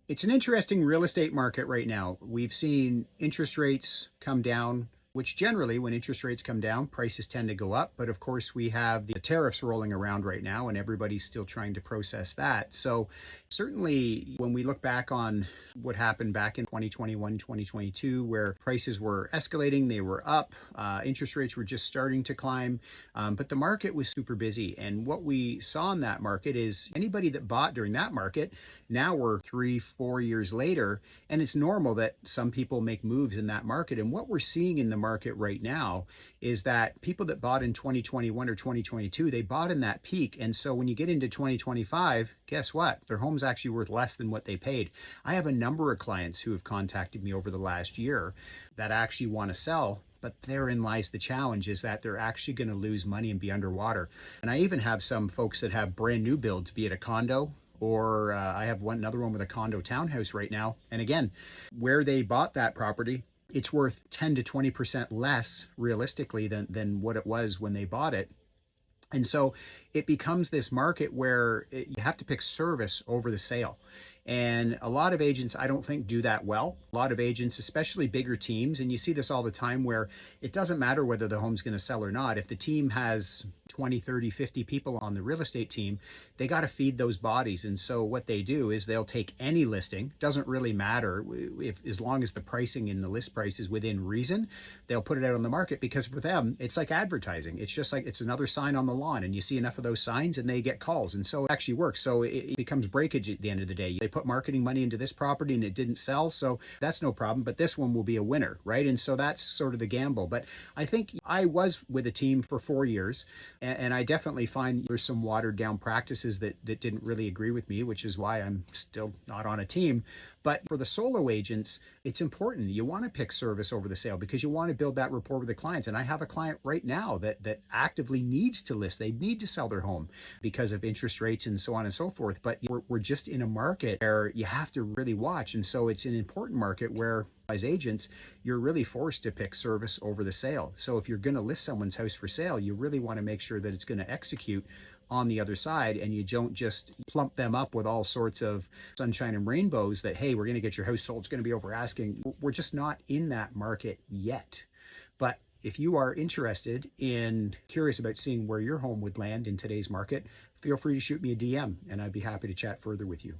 It's an interesting real estate market right now. We've seen interest rates come down, which generally, when interest rates come down, prices tend to go up. But of course, we have the tariffs rolling around right now, and everybody's still trying to process that. So, certainly, when we look back on what happened back in 2021, 2022, where prices were escalating, they were up, interest rates were just starting to climb, but the market was super busy. And what we saw in that market is anybody that bought during that market, now we're 3, 4 years later, and it's normal that some people make moves in that market. And what we're seeing in the market right now is that people that bought in 2021 or 2022, they bought in that peak. And so when you get into 2025, guess what? Their home's actually worth less than what they paid. I have a number of clients who have contacted me over the last year that actually want to sell, but therein lies the challenge, is that they're actually going to lose money and be underwater. And I even have some folks that have brand new builds, be it a condo, or I have another one with a condo townhouse right now. And again, where they bought that property, it's worth 10 to 20% less realistically than what it was when they bought it. And so it becomes this market where you have to pick service over the sale. And a lot of agents, I don't think, do that well. A lot of agents, especially bigger teams, and you see this all the time, where it doesn't matter whether the home's going to sell or not. If the team has 20, 30, 50 people on the real estate team, they got to feed those bodies. And so what they do is they'll take any listing, doesn't really matter if, as long as the pricing in the list price is within reason, they'll put it out on the market, because for them, it's like advertising. It's just like it's another sign on the lawn, and you see enough of those signs and they get calls. And so it actually works. So it becomes breakage at the end of the day. They put marketing money into this property and it didn't sell, so that's no problem, but this one will be a winner, right? And so that's sort of the gamble. But I think I was with a team for 4 years, and I definitely find there's some watered down practices that didn't really agree with me, which is why I'm still not on a team. But for the solo agents, it's important. You want to pick service over the sale, because you want to build that rapport with the clients. And I have a client right now that actively needs to list. They need to sell their home because of interest rates and so on and so forth. But we're just in a market where you have to really watch. And so it's an important market where, as agents, you're really forced to pick service over the sale. So if you're going to list someone's house for sale, you really want to make sure that it's going to execute on the other side, and you don't just plump them up with all sorts of sunshine and rainbows that, hey, we're going to get your house sold, it's going to be over asking. We're just not in that market yet. But if you are interested in, curious about seeing where your home would land in today's market, feel free to shoot me a DM, and I'd be happy to chat further with you.